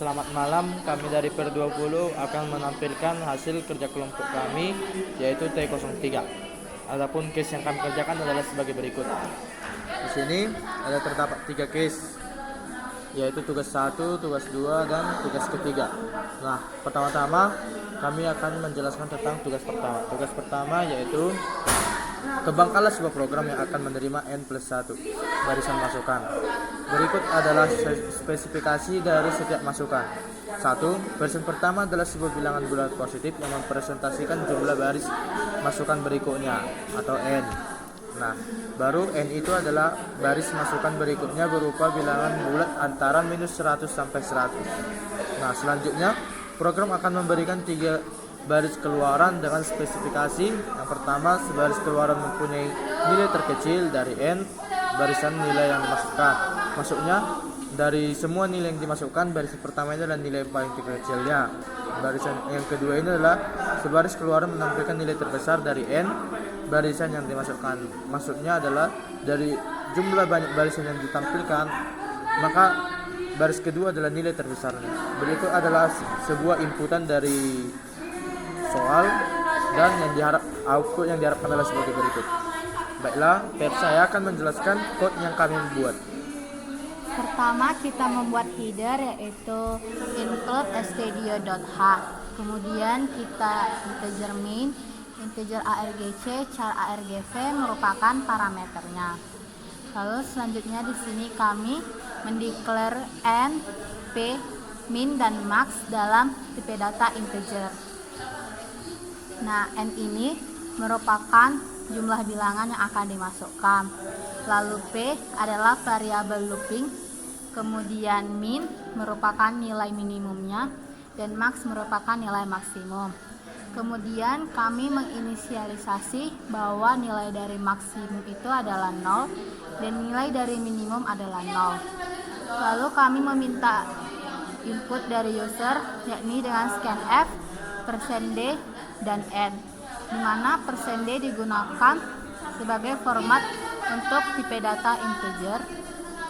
Selamat malam, kami dari Per20 akan menampilkan hasil kerja kelompok kami, yaitu T03. Adapun case yang kami kerjakan adalah sebagai berikut. Di sini ada terdapat 3 case, yaitu tugas 1, tugas 2, dan tugas ketiga. Nah, pertama-tama kami akan menjelaskan tentang tugas pertama. Tugas pertama yaitu kebangkalan sebuah program yang akan menerima N+1 barisan masukan. Berikut adalah spesifikasi dari setiap masukan. 1. Barisan pertama adalah sebuah bilangan bulat positif yang mempresentasikan jumlah baris masukan berikutnya atau N. Nah, baru N itu adalah baris masukan berikutnya berupa bilangan bulat antara -100 sampai 100. Nah, selanjutnya program akan memberikan 3 baris keluaran dengan spesifikasi. Yang pertama, sebaris keluaran mempunyai nilai terkecil dari N barisan nilai yang dimasukkan. Maksudnya, dari semua nilai yang dimasukkan, barisan pertama ini adalah nilai paling terkecilnya. Barisan yang kedua ini adalah sebaris keluaran menampilkan nilai terbesar dari N barisan yang dimasukkan. Maksudnya adalah dari jumlah banyak barisan yang ditampilkan, maka baris kedua adalah nilai terbesarnya. Berikut adalah sebuah inputan dari soal dan output yang diharapkan adalah sebagai berikut. Baiklah, saya akan menjelaskan code yang kami buat. Pertama kita membuat header yaitu include stdio.h. Kemudian kita integer min, integer argc, char argv merupakan parameternya. Lalu selanjutnya di sini kami mendeklar n, p, min dan max dalam tipe data integer. Nah, n ini merupakan jumlah bilangan yang akan dimasukkan. Lalu p adalah variabel looping. Kemudian min merupakan nilai minimumnya dan max merupakan nilai maksimum. Kemudian kami menginisialisasi bahwa nilai dari maksimum itu adalah 0 dan nilai dari minimum adalah 0. Lalu kami meminta input dari user yakni dengan scanf, %d, dan n, di mana %d digunakan sebagai format untuk tipe data integer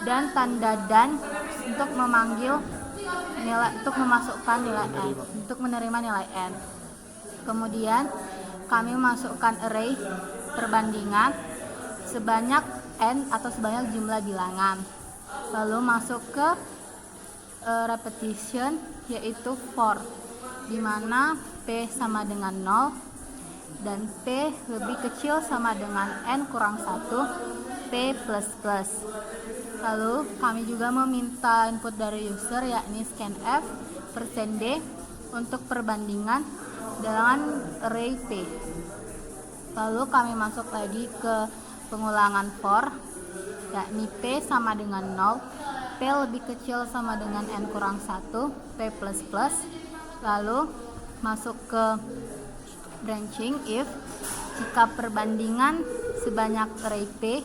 dan tanda dan untuk memanggil nilai untuk memasukkan nilai n, untuk menerima nilai n. Kemudian kami memasukkan array perbandingan sebanyak n atau sebanyak jumlah bilangan. Lalu masuk ke repetition yaitu for, di mana p sama dengan 0 dan p lebih kecil sama dengan n kurang 1 p++. Lalu kami juga meminta input dari user yakni scanf, %d untuk perbandingan dengan array p. Lalu kami masuk lagi ke pengulangan for yakni p sama dengan 0, p lebih kecil sama dengan n kurang 1 p++. Lalu masuk ke branching if jika perbandingan sebanyak array p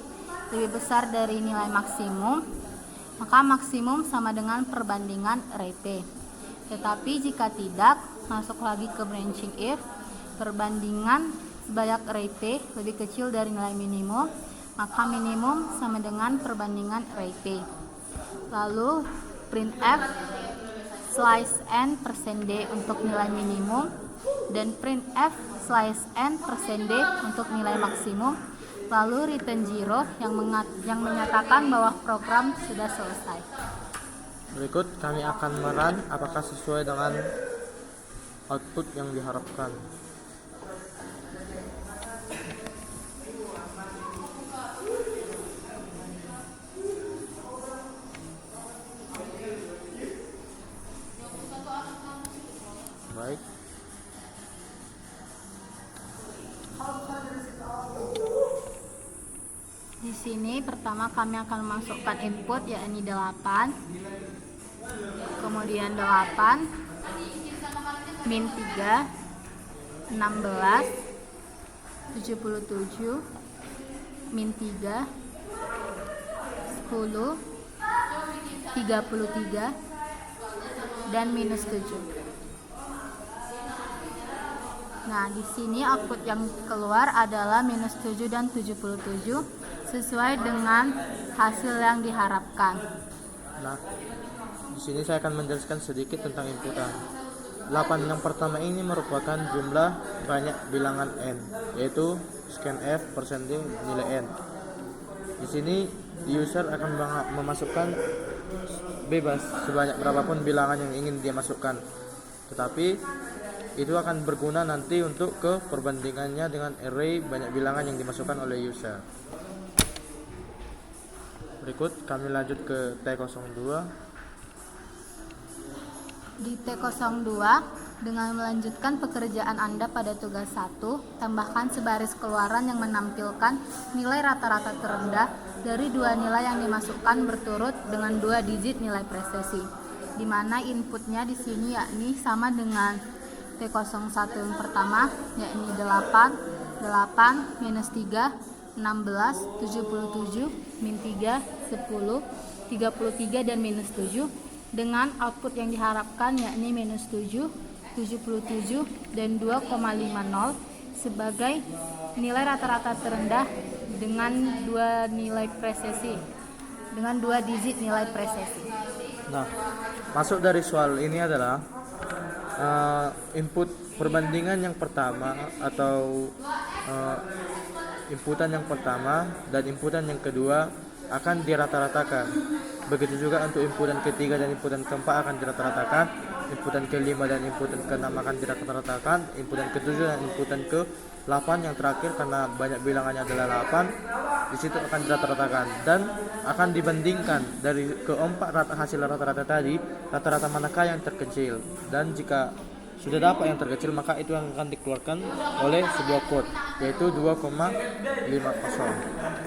lebih besar dari nilai maksimum, maka maksimum sama dengan perbandingan array p. Tetapi jika tidak, masuk lagi ke branching if perbandingan sebanyak array p lebih kecil dari nilai minimum, maka minimum sama dengan perbandingan array p. Lalu printf slice n %d untuk nilai minimum dan printf slice n %d untuk nilai maksimum. Lalu return 0 yang menyatakan bahwa program sudah selesai. Berikut kami akan merun apakah sesuai dengan output yang diharapkan. Baik. Di sini pertama kami akan masukkan input yakni 8. Kemudian 8 min 3 16 77 min 3 10 33 dan -7. Nah, di sini output yang keluar adalah -7 dan 77 sesuai dengan hasil yang diharapkan. Nah, Di sini saya akan menjelaskan sedikit tentang inputan. 8 yang pertama ini merupakan jumlah banyak bilangan n, yaitu scanf persen d nilai n. Di sini user akan memasukkan bebas sebanyak berapapun bilangan yang ingin dia masukkan, tetapi itu akan berguna nanti untuk ke perbandingannya dengan array banyak bilangan yang dimasukkan oleh user. Berikut kami lanjut ke T02. Di T02, dengan melanjutkan pekerjaan Anda pada tugas 1, tambahkan sebaris keluaran yang menampilkan nilai rata-rata terendah dari dua nilai yang dimasukkan berturut dengan 2 digit nilai presesi, di mana inputnya di sini yakni sama dengan T01 yang pertama, yakni 8, 8, minus 3, 16, 77, min 3, 10, 33, dan minus 7, dengan output yang diharapkan yakni minus 7, 77, dan 2,50 sebagai nilai rata-rata terendah dengan 2 nilai presesi, dengan 2 digit nilai presesi. Nah, masuk dari soal ini adalah input perbandingan yang pertama atau inputan yang pertama dan inputan yang kedua akan dirata-ratakan. Begitu juga untuk inputan ketiga dan inputan keempat akan dirata-ratakan, inputan kelima dan inputan keenam akan dirata-ratakan, inputan ketujuh dan inputan ke-8 yang terakhir karena banyak bilangannya adalah 8, di situ akan dirata-ratakan dan akan dibandingkan dari keempat hasil rata-rata tadi, rata-rata manakah yang terkecil, dan jika sudah dapat yang terkecil maka itu yang akan dikeluarkan oleh sebuah code, yaitu 2,50.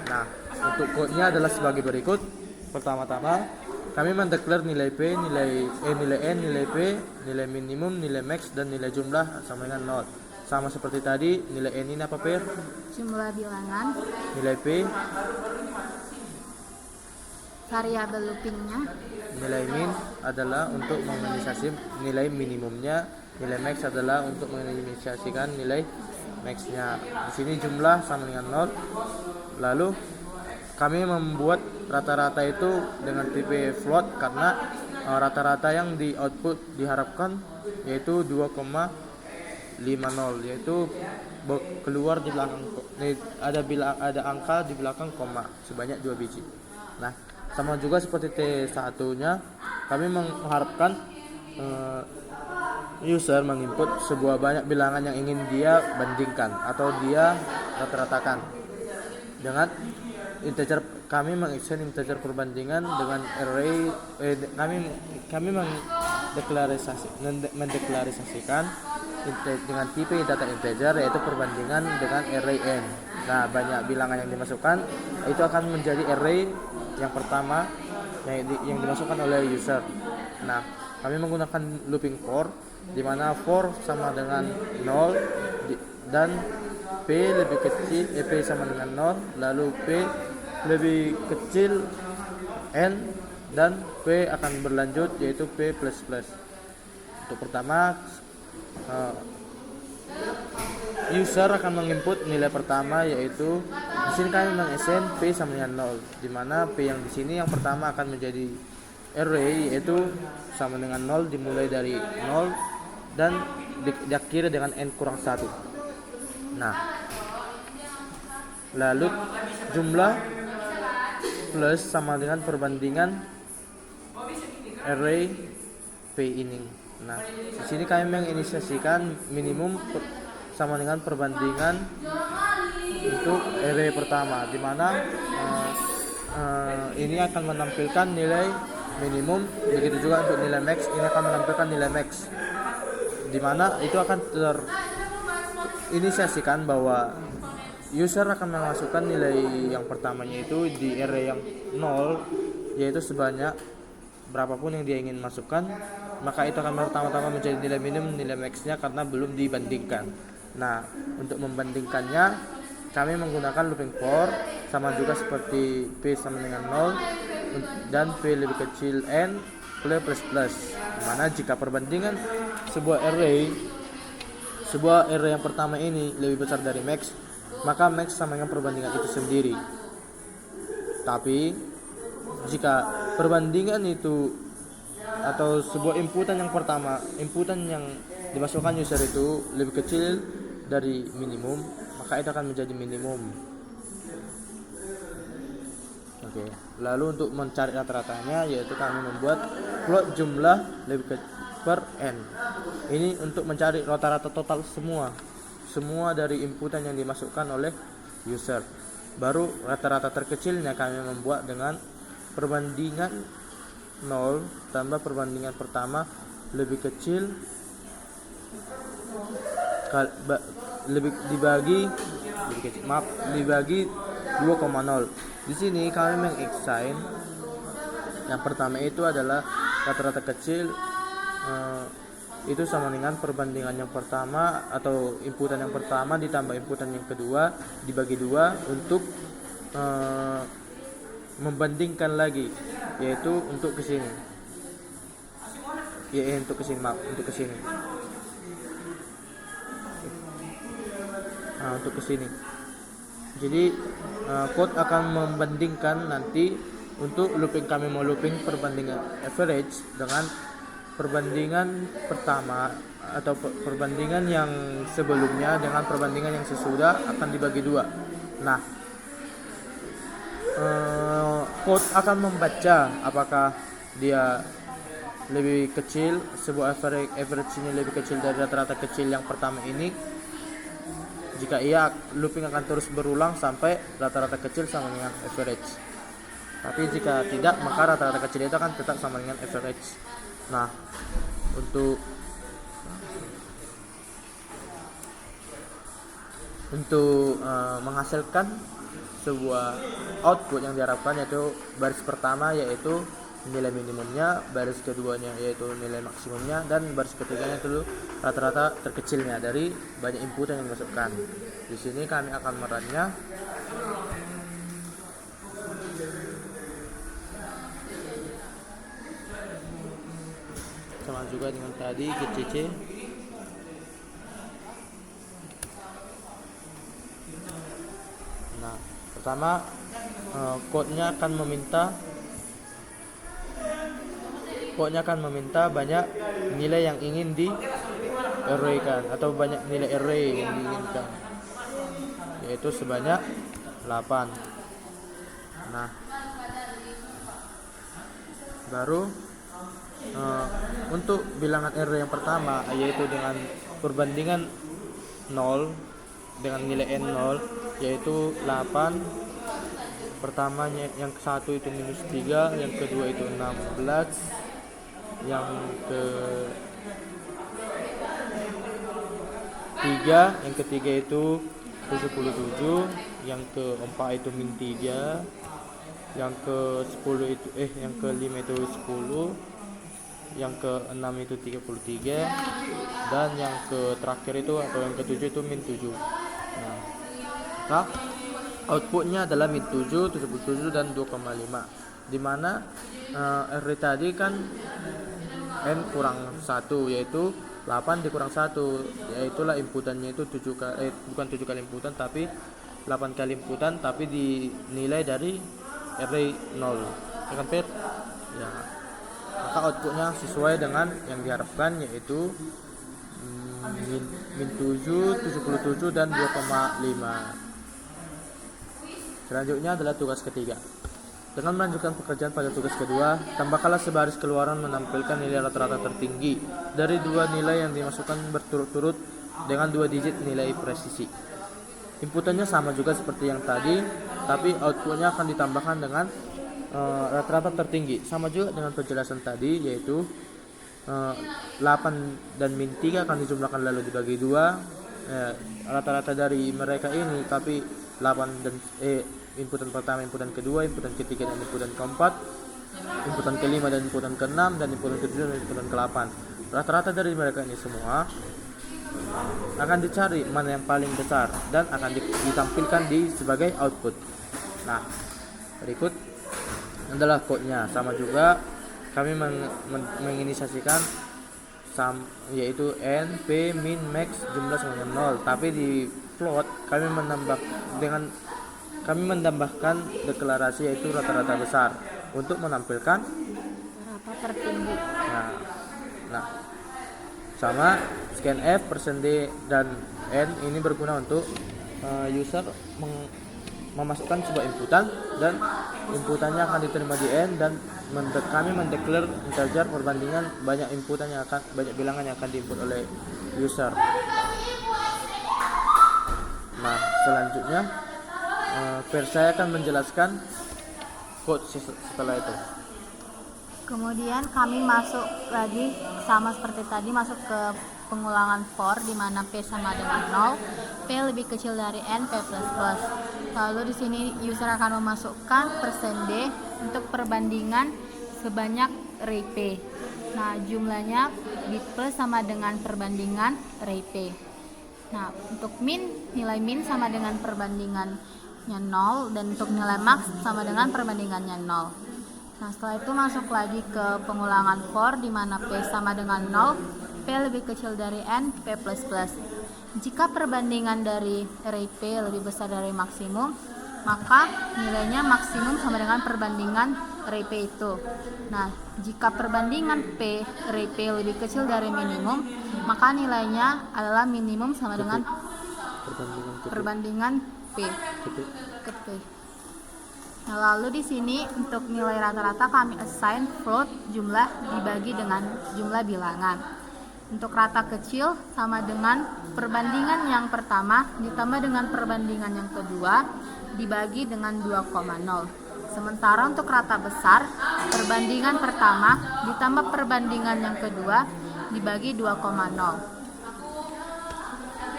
Nah, untuk code-nya adalah sebagai berikut. Pertama-tama kami mendeklar nilai P, nilai N, nilai P, nilai minimum, nilai max, dan nilai jumlah sama dengan 0. Sama seperti tadi, nilai N ini apa, Per? Jumlah bilangan. Nilai P, variabel loopingnya. Nilai min adalah untuk meminimalisasi nilai minimumnya, nilai max adalah untuk meminimalisasikan nilai maxnya. Di sini jumlah sama dengan 0. Lalu kami membuat rata-rata itu dengan tipe float karena rata-rata yang di output diharapkan yaitu 2,50, yaitu keluar di belakang ada angka di belakang koma sebanyak 2 biji. Nah, sama juga seperti T1-nya, kami mengharapkan user menginput sebuah banyak bilangan yang ingin dia bandingkan atau dia rata-ratakan dengan integer. Kami mengextend integer perbandingan dengan array kami mendeklarasikan dengan tipe data integer, yaitu perbandingan dengan array n. Nah, banyak bilangan yang dimasukkan itu akan menjadi array yang pertama yang dimasukkan oleh user. Nah, kami menggunakan looping for, di mana for sama dengan 0 dan P lebih kecil, P sama dengan 0, lalu P lebih kecil N, dan P akan berlanjut yaitu P++. Untuk pertama, user akan menginput nilai pertama, yaitu di sini kami mengassign P sama dengan 0, di mana P yang di sini yang pertama akan menjadi array, yaitu sama dengan 0 dimulai dari 0 dan diakhiri dengan N kurang 1. Nah, lalu jumlah plus sama dengan perbandingan array P ini. Nah, di sini kami menginisiasikan minimum sama dengan perbandingan untuk array pertama, di mana ini akan menampilkan nilai minimum, begitu juga untuk nilai max ini akan menampilkan nilai max, di mana itu akan terinisiasikan bahwa user akan memasukkan nilai yang pertamanya itu di array yang 0, yaitu sebanyak berapapun yang dia ingin masukkan, maka itu akan pertama-tama menjadi nilai minimum, nilai maxnya karena belum dibandingkan. Nah, untuk membandingkannya kami menggunakan looping for, sama juga seperti P sama dengan 0 dan P lebih kecil N plus plus, dimana jika perbandingan sebuah array yang pertama ini lebih besar dari max, maka max sama dengan perbandingan itu sendiri. Tapi jika perbandingan itu atau sebuah inputan yang pertama, inputan yang dimasukkan user itu lebih kecil dari minimum, maka itu akan menjadi minimum. Oke. Lalu untuk mencari rata-ratanya, yaitu kami membuat plot jumlah lebih per n. Ini untuk mencari rata-rata total semua dari inputan yang dimasukkan oleh user. Baru rata-rata terkecilnya kami membuat dengan perbandingan 0 tambah perbandingan pertama lebih kecil dibagi 2,0. Di sini kami mengexsign yang pertama itu adalah rata-rata kecil, itu sama dengan perbandingan yang pertama atau inputan yang pertama ditambah inputan yang kedua dibagi 2 untuk membandingkan lagi, yaitu untuk ke sini. Untuk ke sini. Untuk ke sini. Jadi code akan membandingkan nanti untuk looping, kami mau looping perbandingan average dengan perbandingan pertama atau perbandingan yang sebelumnya dengan perbandingan yang sesudah akan dibagi 2. Nah, code akan membaca apakah dia lebih kecil, sebuah average ini lebih kecil dari rata-rata kecil yang pertama ini. Jika iya, looping akan terus berulang sampai rata-rata kecil sama dengan average. Tapi jika tidak, maka rata-rata kecil itu akan tetap sama dengan average. Nah, untuk menghasilkan sebuah output yang diharapkan, yaitu baris pertama yaitu nilai minimumnya, baris keduanya yaitu nilai maksimumnya, dan baris ketiganya itu rata-rata terkecilnya dari banyak input yang dimasukkan. Di sini kami akan merunnya. Sama juga dengan tadi GCC. Nah, pertama code-nya akan meminta banyak nilai yang ingin di array-kan atau banyak nilai array yang diinginkan, yaitu sebanyak 8. Nah, baru untuk bilangan array yang pertama, yaitu dengan perbandingan 0 dengan nilai n0, yaitu 8. Pertamanya yang satu itu -3, yang kedua itu 16, yang ketiga itu 77, yang keempat itu -3, yang ke-10 itu yang ke-5 itu 10, yang ke-6 itu 33, dan yang terakhir itu atau yang ke-7 itu -7. Nah, maka outputnya adalah -7, 77 dan 2,5, dimana array tadi kan n kurang 1, yaitu 8 dikurang 1, yaitulah inputannya itu 7 kali, bukan 7 kali inputan tapi 8 kali inputan, tapi dinilai dari array 0. Kan Pir? Ya. Maka outputnya sesuai dengan yang diharapkan, yaitu -7, 77 dan 2,5. Selanjutnya adalah tugas ketiga. Dengan melanjutkan pekerjaan pada tugas kedua, tambahkanlah sebaris keluaran menampilkan nilai rata-rata tertinggi dari dua nilai yang dimasukkan berturut-turut dengan 2 digit nilai presisi. Inputannya sama juga seperti yang tadi, tapi outputnya akan ditambahkan dengan rata-rata tertinggi. Sama juga dengan penjelasan tadi, yaitu 8 dan -3 akan dijumlahkan lalu dibagi 2. Rata-rata dari mereka ini, tapi 8 dan inputan pertama, inputan kedua, inputan ketiga dan inputan keempat, inputan kelima dan inputan keenam, dan inputan ketujuh dan inputan ke-8. Rata-rata dari mereka ini semua akan dicari mana yang paling besar dan akan ditampilkan sebagai output. Nah, berikut adalah code-nya. Sama juga kami menginisiasikan yaitu n, p, min, max jumlah sama dengan 0, tapi di plot kami menambahkan deklarasi yaitu rata-rata besar untuk menampilkan rata tertinggi. Nah, Nah, sama scan F, %D dan N ini berguna untuk user memasukkan sebuah inputan dan inputannya akan diterima di N dan kami mendeklar integer perbandingan banyak bilangan yang akan diinput oleh user. Nah, selanjutnya saya akan menjelaskan code setelah itu. Kemudian kami masuk lagi sama seperti tadi, masuk ke pengulangan for di mana P sama dengan 0, P lebih kecil dari N, P++. Lalu di sini user akan memasukkan %D untuk perbandingan sebanyak array P. Nah, jumlahnya bit plus sama dengan perbandingan array P. Nah, untuk nilai min sama dengan perbandingannya 0 dan untuk nilai max sama dengan perbandingannya 0. Nah, setelah itu masuk lagi ke pengulangan for di mana P sama dengan 0, P lebih kecil dari N, P++. Jika perbandingan dari array P lebih besar dari maksimum, maka nilainya maksimum sama dengan perbandingan array P itu. Nah, jika perbandingan P array P lebih kecil dari minimum, maka nilainya adalah minimum sama dengan perbandingan P ke P. Nah, lalu di sini untuk nilai rata-rata kami assign float jumlah dibagi dengan jumlah bilangan. Untuk rata kecil sama dengan perbandingan yang pertama ditambah dengan perbandingan yang kedua dibagi dengan 2,0. Sementara untuk rata besar, perbandingan pertama ditambah perbandingan yang kedua dibagi 2,0.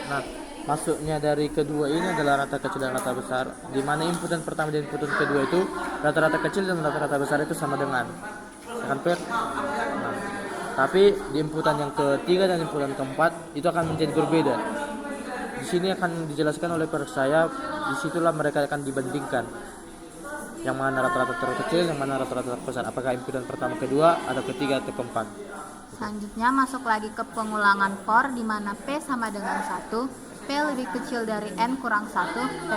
Nah, masuknya dari kedua ini adalah rata kecil dan rata besar, di mana inputan pertama dan inputan kedua itu rata-rata kecil dan rata-rata besar itu sama dengan akan per. Nah, tapi di inputan yang ketiga dan inputan keempat itu akan menjadi berbeda. Di sini akan dijelaskan oleh saya. Disitulah mereka akan dibandingkan yang mana rata-rata terkecil, yang mana rata-rata terbesar, apakah inputan pertama, kedua, atau ketiga atau keempat. Selanjutnya masuk lagi ke pengulangan for di mana P sama dengan 1, P lebih kecil dari N kurang 1, P++.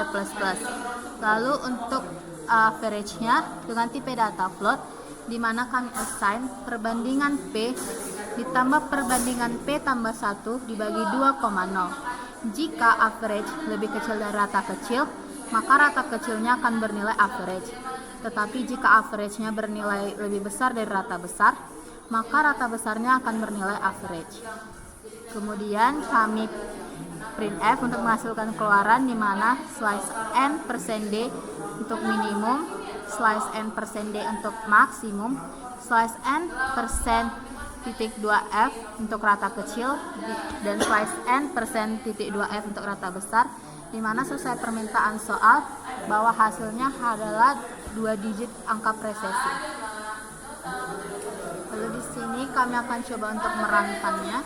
Lalu untuk average-nya dengan tipe data float di mana kami assign perbandingan P ditambah perbandingan P tambah 1 dibagi 2,0. Jika average lebih kecil dari rata kecil, maka rata kecilnya akan bernilai average. Tetapi jika average-nya bernilai lebih besar dari rata besar, maka rata besarnya akan bernilai average. Kemudian kami printf untuk menghasilkan keluaran di mana slice n %d untuk minimum, slice n %d untuk maksimum, slice n %titik 2f untuk rata kecil dan slice n %titik 2f untuk rata besar, di mana sesuai permintaan soal bahwa hasilnya adalah 2 digit angka presesi. Lalu di sini kami akan coba untuk merancangnya.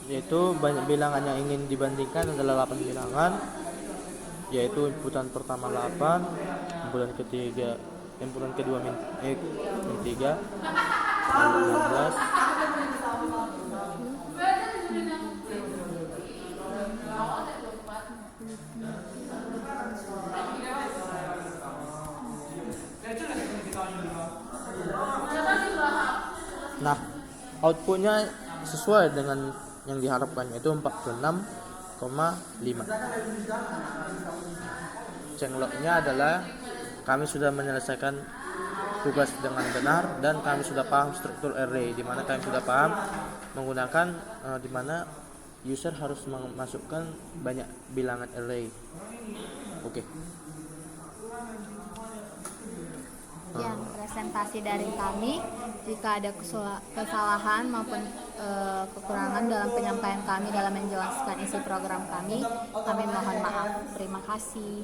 Yaitu banyak bilangan yang ingin dibandingkan adalah 8 bilangan, yaitu inputan pertama 8, inputan kedua min 3, 16. Nah, outputnya sesuai dengan yang diharapkan, yaitu 46,5. Changelognya adalah kami sudah menyelesaikan tugas dengan benar dan kami sudah paham struktur array, di mana kami sudah paham menggunakan di mana user harus memasukkan banyak bilangan array. Oke. Sekian presentasi dari kami. Jika ada kesalahan maupun kekurangan dalam penyampaian kami dalam menjelaskan isi program kami mohon maaf. Terima kasih.